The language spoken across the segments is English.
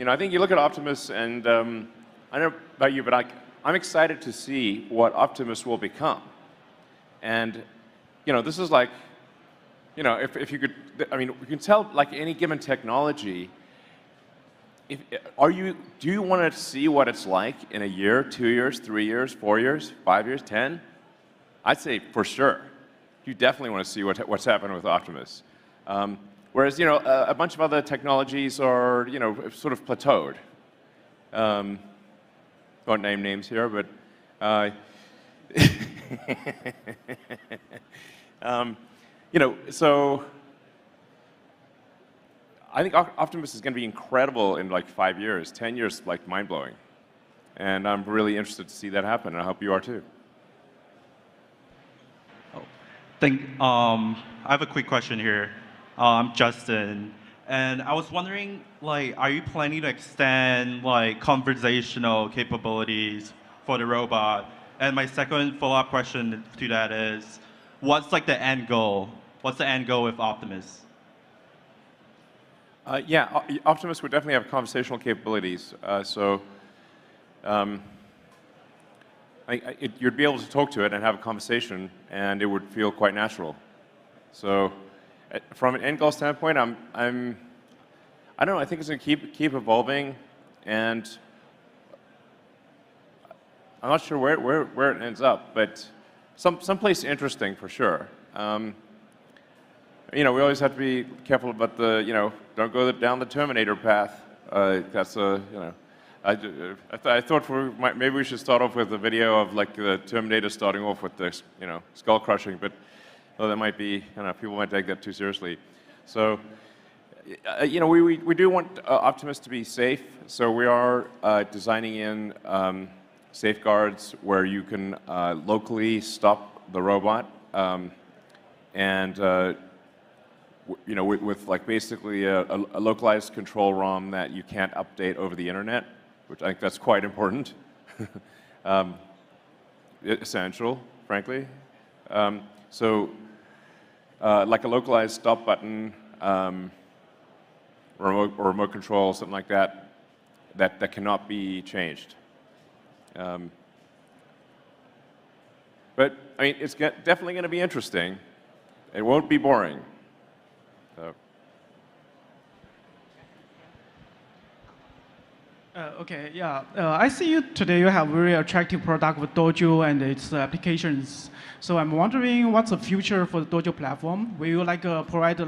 I think you look at Optimus, and I don't know about you, but I'm excited to see what Optimus will become. And, this is like, if you could, you can tell, like any given technology, do you want to see what it's like in a year, 2 years, 3 years, 4 years, 5 years, 10? I'd say for sure. You definitely want to see what's happening with Optimus. Whereas, a bunch of other technologies are, sort of plateaued. Won't name names here, but so I think Optimus is going to be incredible in like 5 years, 10 years, like mind-blowing. And I'm really interested to see that happen, and I hope you are too. I have a quick question here. I'm Justin, and I was wondering, are you planning to extend conversational capabilities for the robot? And my second follow-up question to that is, what's the end goal? What's the end goal with Optimus? Yeah, Optimus would definitely have conversational capabilities. You'd be able to talk to it and have a conversation, and it would feel quite natural. So, from an end goal standpoint, I don't know. I think it's going to keep evolving, and I'm not sure where it ends up, but someplace interesting for sure. We always have to be careful about don't go down the Terminator path. That's I thought maybe we should start off with a video of the Terminator starting off with this, skull crushing, but that might be, people might take that too seriously. So, we do want Optimus to be safe, so we are designing in safeguards where you can locally stop the robot, and with basically a localized control ROM that you can't update over the internet, which I think that's quite important, essential, frankly. So, like a localized stop button, remote control, something like that, that cannot be changed. But it's definitely going to be interesting. It won't be boring. So. Okay, yeah. I see you today. You have very attractive product with Dojo and its applications. So I'm wondering, what's the future for the Dojo platform? Will you provide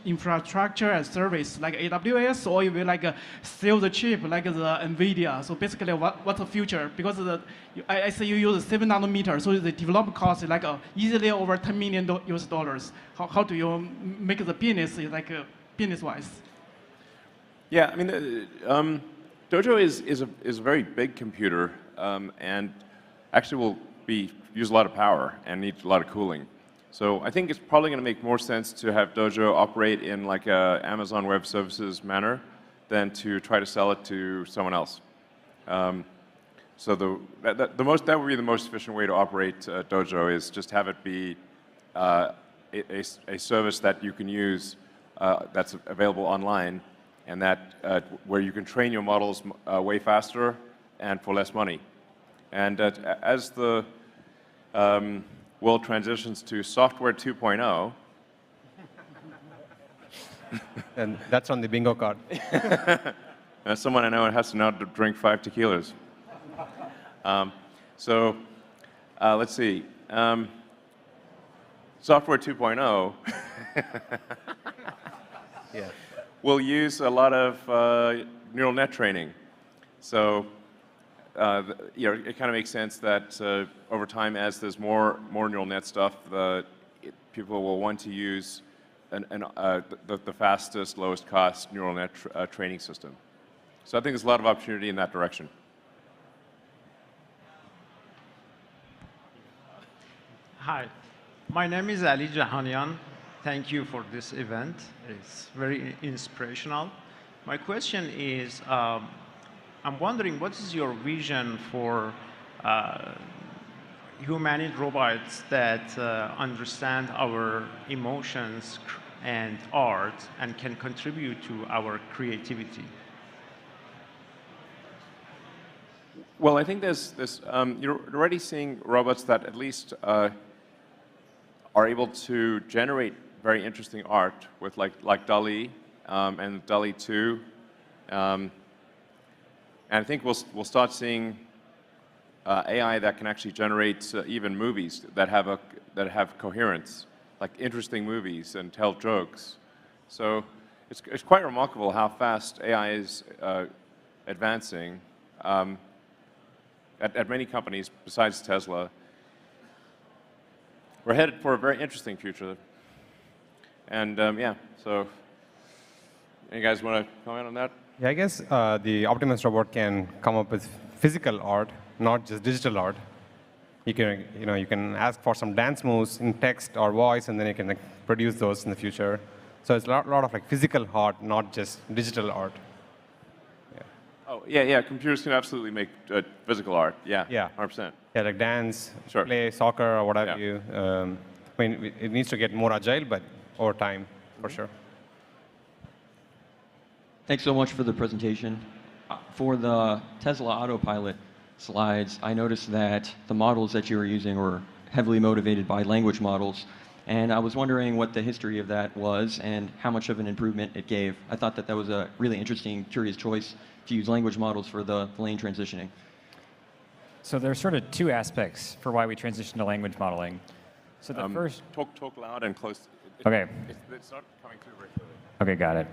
infrastructure as service like AWS, or you will sell the chip like the NVIDIA? So basically, what's the future? Because I see you use 7 nanometers, so the development cost is easily over $10 million US dollars. How do you make the business business-wise? Yeah, Dojo is a very big computer, and actually will use a lot of power and need a lot of cooling. So I think it's probably going to make more sense to have Dojo operate in a Amazon Web Services manner than to try to sell it to someone else. So that would be the most efficient way to operate Dojo, is just have it be a service that you can use that's available online, and where you can train your models way faster and for less money. And as the world transitions to software 2.0, and that's on the bingo card. As someone I know has to know to drink 5 tequilas. Let's see. Software 2.0 yeah. will use a lot of neural net training. So it kind of makes sense that over time, as there's more neural net stuff, people will want to use the fastest, lowest cost neural net training system. So I think there's a lot of opportunity in that direction. Hi, my name is Ali Jahanian. Thank you for this event. It's very inspirational. My question is, I'm wondering, what is your vision for humanoid robots that understand our emotions, and art and can contribute to our creativity? Well, I think you're already seeing robots that at least are able to generate very interesting art with like DALL-E and DALL-E 2. And I think we'll start seeing AI that can actually generate even movies that have coherence, like interesting movies and tell jokes. So it's quite remarkable how fast AI is advancing at many companies besides Tesla. We're headed for a very interesting future. And yeah, so you guys want to comment on that? Yeah, I guess the Optimus robot can come up with physical art, not just digital art. You can ask for some dance moves in text or voice, and then you can produce those in the future. So it's a lot of physical art, not just digital art. Yeah. Oh, yeah. Computers can absolutely make physical art. Yeah. Yeah. 100%. Yeah, like dance, Sure. play soccer, or what have Yeah. you. I mean, it needs to get more agile, but over time, for sure. Thanks so much for the presentation. For the Tesla Autopilot slides, I noticed that the models that you were using were heavily motivated by language models. And I was wondering what the history of that was and how much of an improvement it gave. I thought that was a really interesting, curious choice to use language models for the lane transitioning. So there's sort of two aspects for why we transitioned to language modeling. So the first... Talk loud and close. Okay. It's not coming through very clearly. Okay, got it.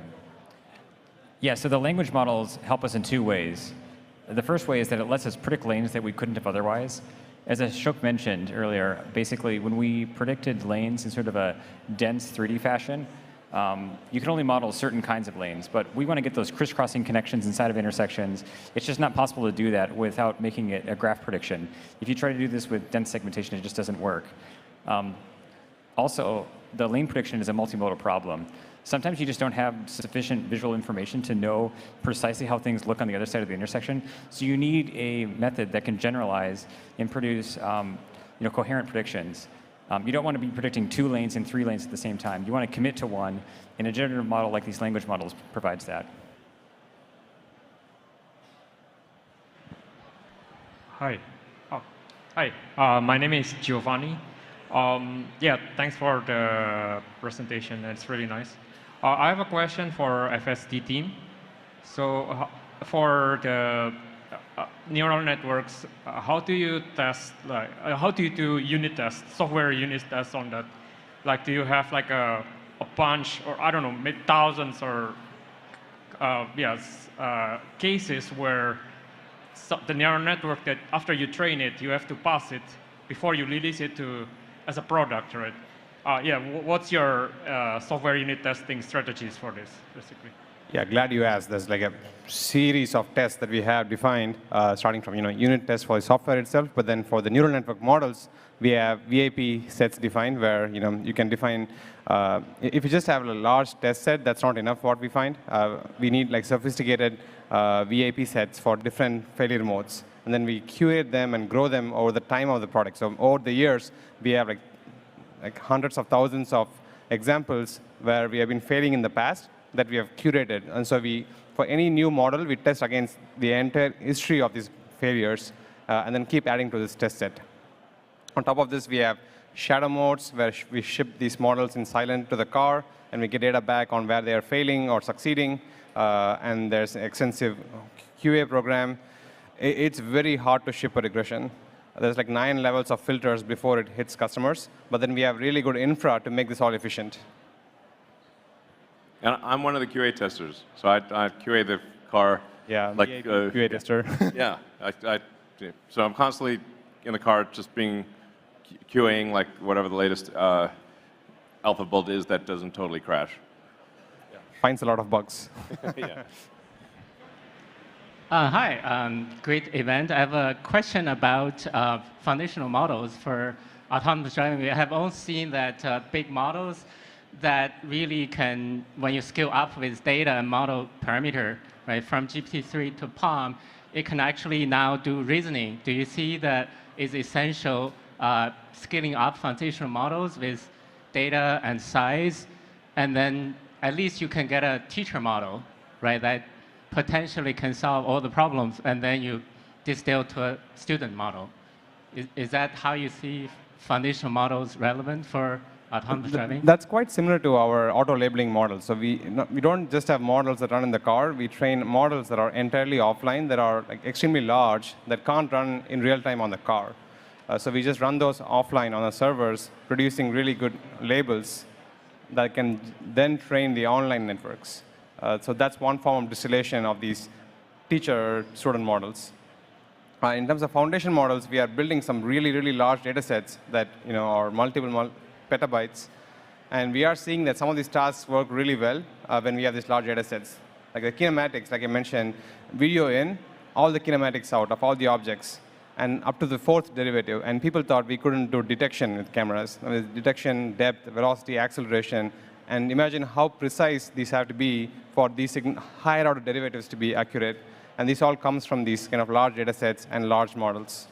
Yeah, so the language models help us in two ways. The first way is that it lets us predict lanes that we couldn't have otherwise. As Ashok mentioned earlier, basically when we predicted lanes in sort of a dense 3D fashion, you can only model certain kinds of lanes, but we want to get those crisscrossing connections inside of intersections. It's just not possible to do that without making it a graph prediction. If you try to do this with dense segmentation, it just doesn't work. Also, the lane prediction is a multimodal problem. Sometimes you just don't have sufficient visual information to know precisely how things look on the other side of the intersection. So you need a method that can generalize and produce coherent predictions. You don't want to be predicting 2 lanes and 3 lanes at the same time. You want to commit to one, and a generative model like these language models provides that. Hi. Hi. My name is Giovanni. Yeah, thanks for the presentation. It's really nice. I have a question for FSD team. So for the neural networks, how do you test, how do you do unit tests, software unit tests on that? Like, do you have like a bunch, or I don't know, maybe thousands or cases where the neural network that after you train it, you have to pass it before you release it as a product, right? What's your software unit testing strategies for this, basically? Yeah, glad you asked. There's like a series of tests that we have defined, starting from unit tests for the software itself, but then for the neural network models, we have VAP sets defined where you can define. If you just have a large test set, that's not enough. What we find, we need like sophisticated VAP sets for different failure modes, and then we curate them and grow them over the time of the product. So over the years, we have like hundreds of thousands of examples where we have been failing in the past that we have curated. And so for any new model, we test against the entire history of these failures and then keep adding to this test set. On top of this, we have shadow modes where we ship these models in silent to the car, and we get data back on where they are failing or succeeding. And there's an extensive QA program. It's very hard to ship a regression. There's like 9 levels of filters before it hits customers, but then we have really good infra to make this all efficient. And I'm one of the QA testers, so I QA the car. Yeah, like QA tester. Yeah, so I'm constantly in the car just QAing like whatever the latest alpha build is that doesn't totally crash. Yeah. Finds a lot of bugs. Yeah. Hi, great event. I have a question about foundational models for autonomous driving. We have all seen that big models that really can, when you scale up with data and model parameter, right, from GPT-3 to Palm, it can actually now do reasoning. Do you see that is essential scaling up foundational models with data and size and then at least you can get a teacher model, right, that potentially can solve all the problems, and then you distill to a student model. Is that how you see foundational models relevant for autonomous driving? That's quite similar to our auto labeling model. So we don't just have models that run in the car. We train models that are entirely offline, that are like extremely large, that can't run in real time on the car. So we just run those offline on the servers, producing really good labels that can then train the online networks. So that's one form of distillation of these teacher-student models. In terms of foundation models, we are building some really, really large data sets that are multiple petabytes. And we are seeing that some of these tasks work really well when we have these large data sets. Like the kinematics, like I mentioned, video in, all the kinematics out of all the objects, and up to the fourth derivative. And people thought we couldn't do detection with cameras. I mean, detection, depth, velocity, acceleration. And imagine how precise these have to be for these higher order derivatives to be accurate. And this all comes from these kind of large data sets and large models.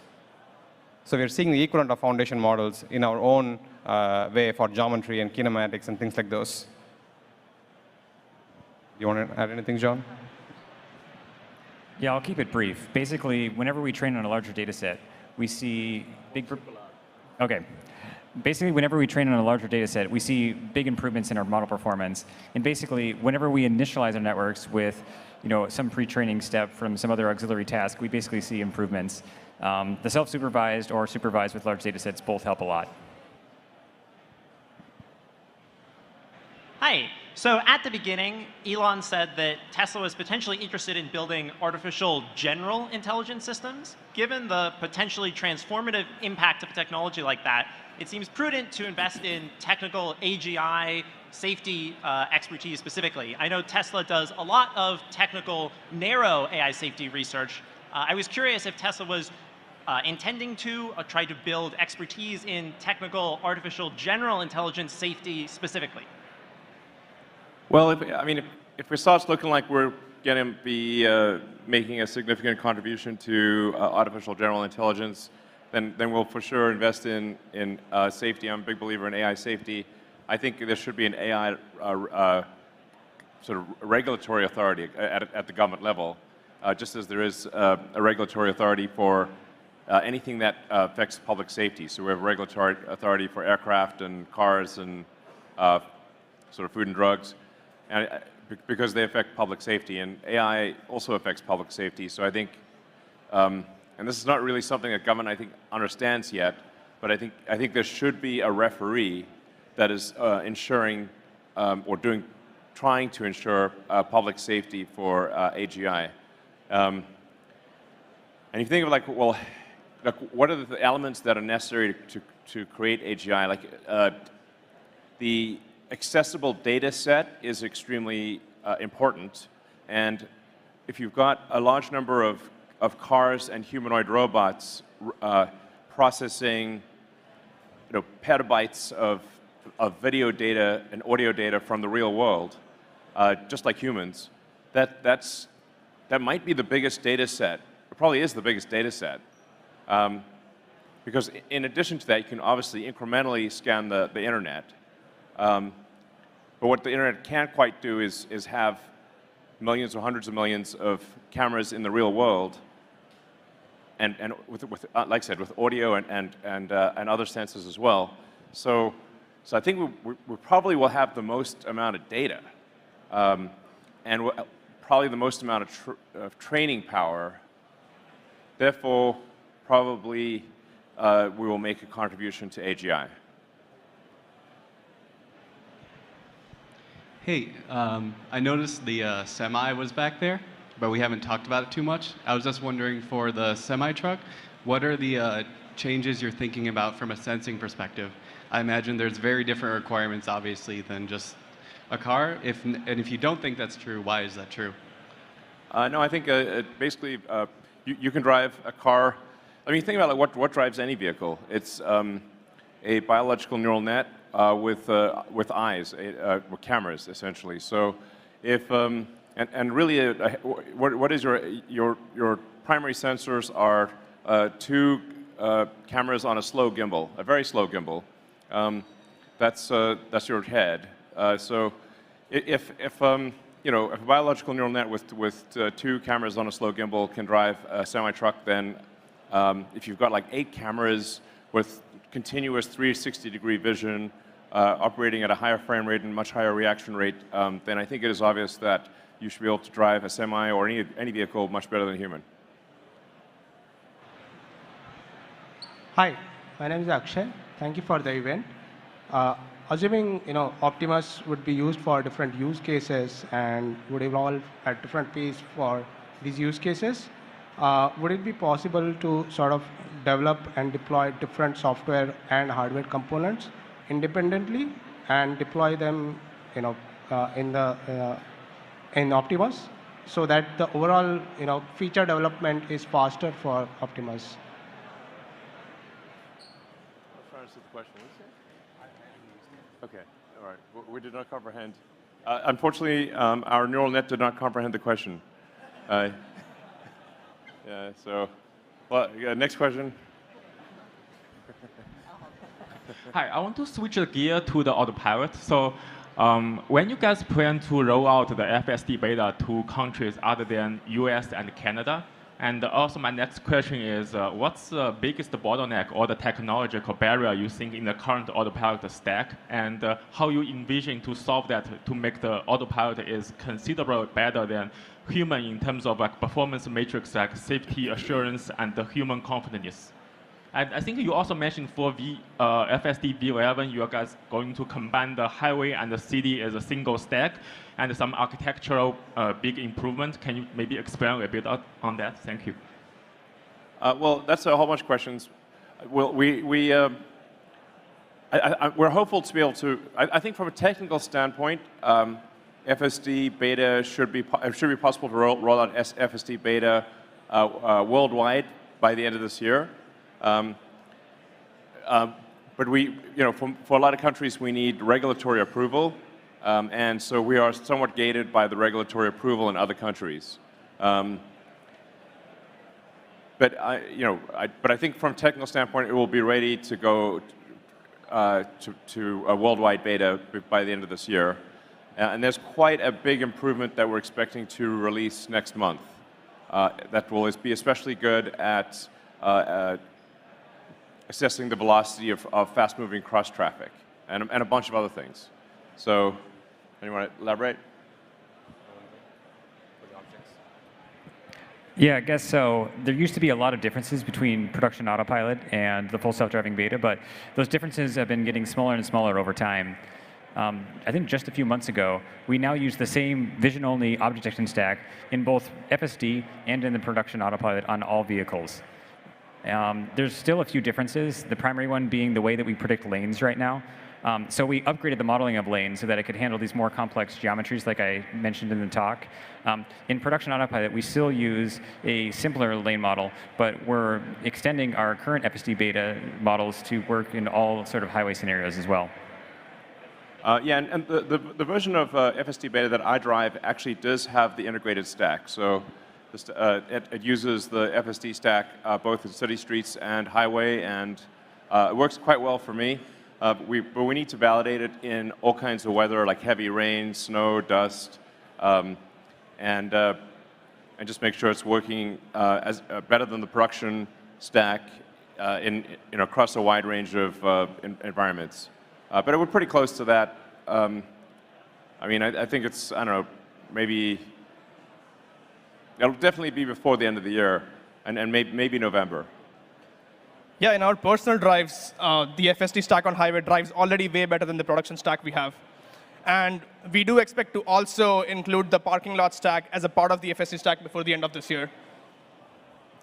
So we're seeing the equivalent of foundation models in our own way for geometry and kinematics and things like those. You want to add anything, John? Yeah, I'll keep it brief. Basically, whenever we train on a larger data set, we see big... OK. Basically, whenever we train on a larger data set, we see big improvements in our model performance. And basically, whenever we initialize our networks with some pre-training step from some other auxiliary task, we basically see improvements. The self-supervised or supervised with large data sets both help a lot. Hi. So at the beginning, Elon said that Tesla was potentially interested in building artificial general intelligence systems. Given the potentially transformative impact of a technology like that, it seems prudent to invest in technical AGI safety expertise specifically. I know Tesla does a lot of technical narrow AI safety research. I was curious if Tesla was intending to try to build expertise in technical artificial general intelligence safety specifically. Well, if it starts looking like we're going to be making a significant contribution to artificial general intelligence, then we'll for sure invest in safety. I'm a big believer in AI safety. I think there should be an AI sort of regulatory authority at the government level, just as there is a regulatory authority for anything that affects public safety. So we have a regulatory authority for aircraft and cars and sort of food and drugs, and because they affect public safety. And AI also affects public safety. So I think, and this is not really something that government, I think, understands yet, but I think there should be a referee that is ensuring or trying to ensure public safety for AGI. And you think of like, well, what are the elements that are necessary to create AGI? Like the accessible data set is extremely important, and if you've got a large number of cars and humanoid robots processing petabytes of video data and audio data from the real world, just like humans, that might be the biggest data set. It probably is the biggest data set. Because in addition to that, you can obviously incrementally scan the internet. But what the internet can't quite do is have millions or hundreds of millions of cameras in the real world, and with like I said, with audio and other sensors as well. So I think we probably will have the most amount of data, and probably the most amount of training power. Therefore, probably we will make a contribution to AGI. Hey, I noticed the Semi was back there, but we haven't talked about it too much. I was just wondering, for the Semi-truck, what are the changes you're thinking about from a sensing perspective? I imagine there's very different requirements, obviously, than just a car. And if you don't think that's true, why is that true? No, I think basically you can drive a car. I mean, think about like what drives any vehicle. It's a biological neural net with eyes, with cameras, essentially. So if and really, what is your primary sensors are two cameras on a slow gimbal, a very slow gimbal. That's your head, So if a biological neural net with 2 cameras on a slow gimbal can drive a semi-truck, then if you've got like 8 cameras with continuous 360-degree vision, operating at a higher frame rate and much higher reaction rate, then I think it is obvious that you should be able to drive a semi or any vehicle much better than a human. Hi, my name is Akshay. Thank you for the event. Assuming Optimus would be used for different use cases and would evolve at different pace for these use cases, would it be possible to sort of develop and deploy different software and hardware components independently and deploy them in Optimus so that the overall feature development is faster for Optimus? Okay, all right. We did not comprehend. Unfortunately, our neural net did not comprehend the question. Yeah, so, well, next question. Hi, I want to switch the gear to the autopilot. So when you guys plan to roll out the FSD beta to countries other than US and Canada? And also my next question is, what's the biggest bottleneck or the technological barrier you think in the current autopilot stack? And how you envision to solve that to make the autopilot is considerably better than human in terms of like performance matrix like safety assurance and the human confidence? And I think you also mentioned for FSD V11, you are guys going to combine the highway and the city as a single stack and some architectural big improvement. Can you maybe expand a bit on that? Thank you. Well, that's a whole bunch of questions. Well, we're hopeful to be able to, I think from a technical standpoint, FSD beta should be possible to roll out FSD beta worldwide by the end of this year. But for a lot of countries, we need regulatory approval, and so we are somewhat gated by the regulatory approval in other countries. But I think from a technical standpoint, it will be ready to go to a worldwide beta by the end of this year. And there's quite a big improvement that we're expecting to release next month that will be especially good at assessing the velocity of fast-moving cross-traffic and a bunch of other things. So, anyone want to elaborate? Yeah, I guess so. There used to be a lot of differences between production autopilot and the full self-driving beta, but those differences have been getting smaller and smaller over time. I think just a few months ago, we now use the same vision-only object detection stack in both FSD and in the production autopilot on all vehicles. There's still a few differences, the primary one being the way that we predict lanes right now. So we upgraded the modeling of lanes so that it could handle these more complex geometries like I mentioned in the talk. In production autopilot, we still use a simpler lane model, but we're extending our current FSD beta models to work in all sort of highway scenarios as well. Yeah, and the version of FSD beta that I drive actually does have the integrated stack. So it uses the FSD stack both in city streets and highway, and it works quite well for me. But we need to validate it in all kinds of weather, like heavy rain, snow, dust, and just make sure it's working better than the production stack across a wide range of environments. But we're pretty close to that. I mean, I think it's, I don't know, maybe it'll definitely be before the end of the year, and maybe November. Yeah, in our personal drives, the FSD stack on highway drives already way better than the production stack we have. And we do expect to also include the parking lot stack as a part of the FSD stack before the end of this year.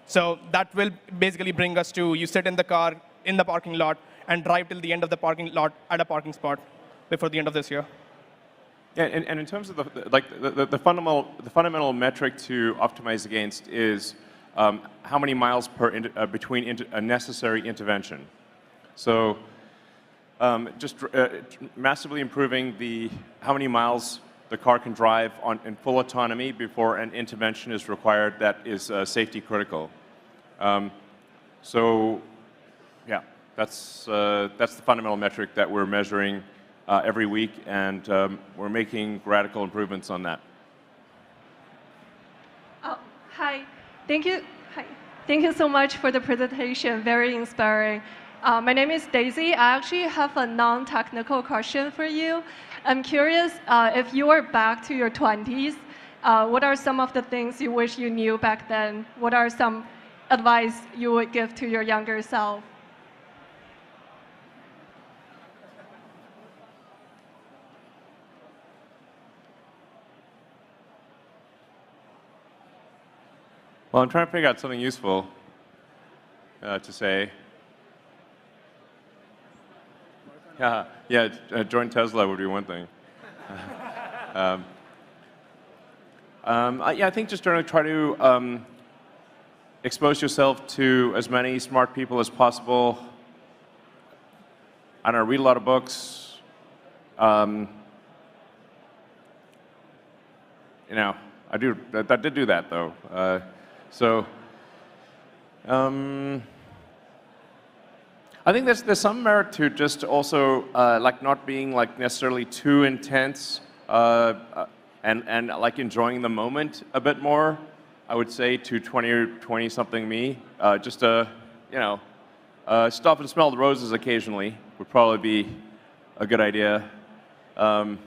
So that will basically bring us to you sit in the car in the parking lot and drive till the end of the parking lot at a parking spot before the end of this year. Yeah, and in terms of the fundamental metric to optimize against is how many miles between a necessary intervention. So just massively improving how many miles the car can drive in full autonomy before an intervention is required that is safety critical. So yeah, that's the fundamental metric that we're measuring every week, and we're making radical improvements on that. Hi, thank you. Hi. Thank you so much for the presentation, very inspiring. My name is Daisy. I actually have a non-technical question for you. I'm curious, if you were back to your 20s, what are some of the things you wish you knew back then? What are some advice you would give to your younger self? Well, I'm trying to figure out something useful to say. Yeah, join Tesla would be one thing. Yeah, I think just trying to try to expose yourself to as many smart people as possible. I don't know, read a lot of books. You know, I did do that though. I think there's some merit to just also like not being like necessarily too intense and like enjoying the moment a bit more. I would say to 20 or 20-something me, just you know, stop and smell the roses occasionally would probably be a good idea. You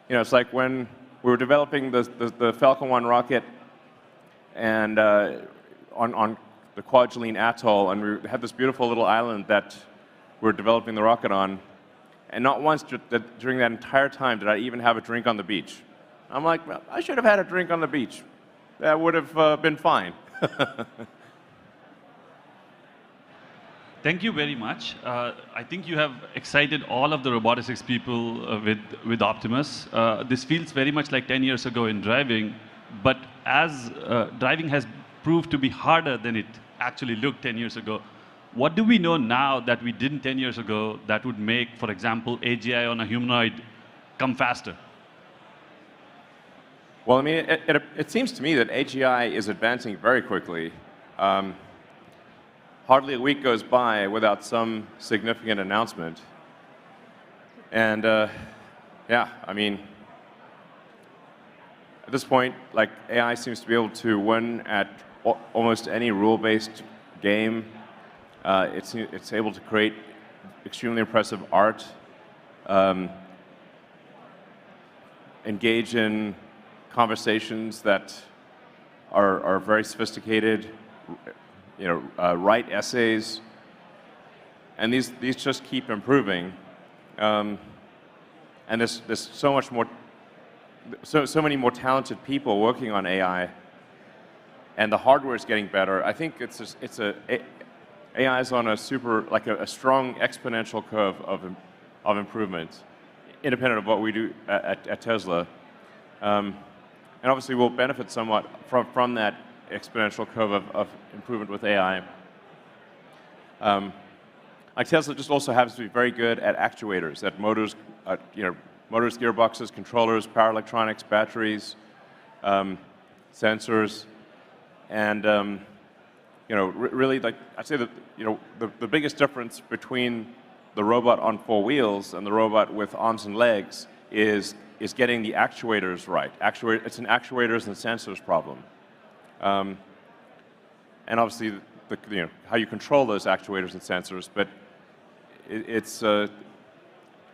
know, it's like when we were developing the Falcon 1 rocket and on the Kwajalein Atoll, and we had this beautiful little island that we were developing the rocket on, and not once during that entire time did I even have a drink on the beach. I'm like, well, I should have had a drink on the beach. That would have been fine. Thank you very much. I think you have excited all of the robotics people with Optimus. This feels very much like 10 years ago in driving, but as driving has proved to be harder than it actually looked 10 years ago, what do we know now that we didn't 10 years ago that would make, for example, AGI on a humanoid come faster? Well, I mean, it seems to me that AGI is advancing very quickly. Hardly a week goes by without some significant announcement. And yeah, I mean, at this point, like AI seems to be able to win at almost any rule-based game. It's able to create extremely impressive art, engage in conversations that are very sophisticated, you know, write essays, and these just keep improving. And there's so much more, so many more talented people working on AI, and the hardware is getting better. I think AI is on a strong exponential curve of improvement, independent of what we do at Tesla. And obviously we'll benefit somewhat from that exponential curve of improvement with AI. Like Tesla just also happens to be very good at actuators, at motors, you know, motors, gearboxes, controllers, power electronics, batteries, sensors, and you know, really, like I'd say that, you know, the biggest difference between the robot on four wheels and the robot with arms and legs is getting the actuators right. It's an actuators and sensors problem, and obviously, you know, how you control those actuators and sensors, but it's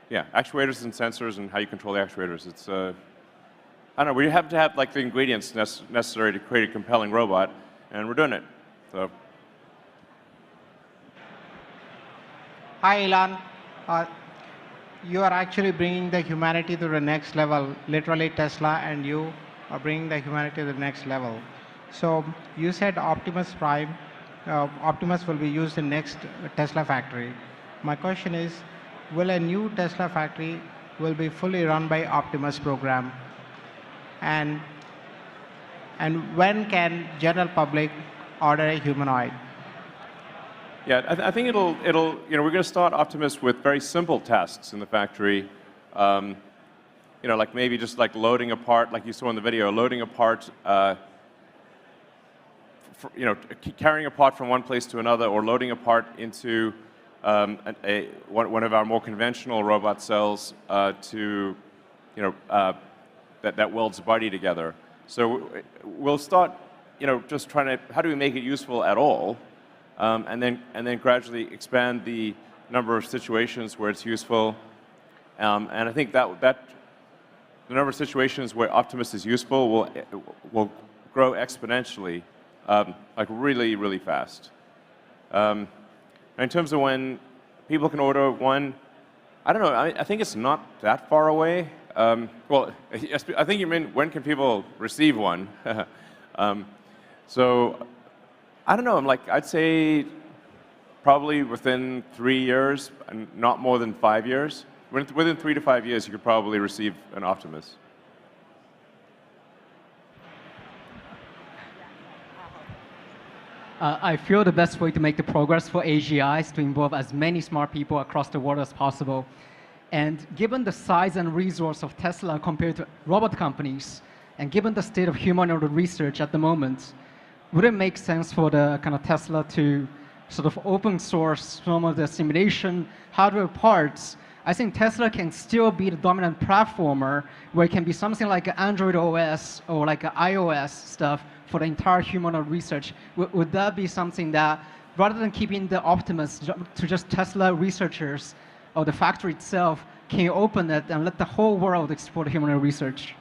yeah, actuators and sensors and how you control the actuators. It's I don't know. We have to have like the ingredients necessary to create a compelling robot, and we're doing it. So. Hi, Elon. You are actually bringing the humanity to the next level. Literally, Tesla and you are bringing the humanity to the next level. So you said Optimus Prime, Optimus will be used in next Tesla factory. My question is, will a new Tesla factory will be fully run by Optimus program? And when can general public order a humanoid? Yeah, I think it'll, you know, we're going to start Optimus with very simple tasks in the factory. You know, like maybe just like loading a part, like you saw in the video, loading a part, you know, carrying a part from one place to another, or loading a part into one of our more conventional robot cells to, that welds the body together. So we'll start, just trying to, how do we make it useful at all, and then gradually expand the number of situations where it's useful. And I think that the number of situations where Optimus is useful will grow exponentially, like really, really fast. In terms of when people can order one, I don't know. I think it's not that far away. Well, I think you mean when can people receive one? So I don't know. I'd say probably within 3 years, and not more than 5 years. Within 3 to 5 years, you could probably receive an Optimus. I feel the best way to make the progress for AGI is to involve as many smart people across the world as possible. And given the size and resource of Tesla compared to robot companies, and given the state of humanoid research at the moment, would it make sense for the kind of Tesla to sort of open source some of the simulation hardware parts? I think Tesla can still be the dominant platformer where it can be something like Android OS or like iOS stuff for the entire humanoid research. Would that be something that, rather than keeping the Optimus to just Tesla researchers or the factory itself, can you open it and let the whole world explore humanoid research?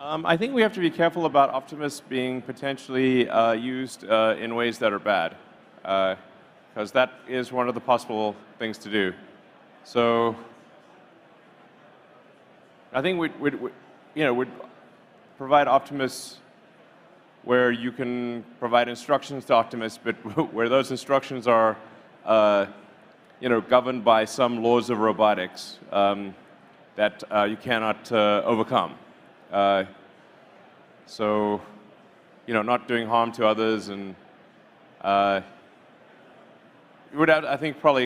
I think we have to be careful about Optimus being potentially used in ways that are bad, because that is one of the possible things to do. So I think we'd provide Optimus where you can provide instructions to Optimus, but where those instructions are, governed by some laws of robotics that you cannot overcome. So, not doing harm to others, and you would have, I think, probably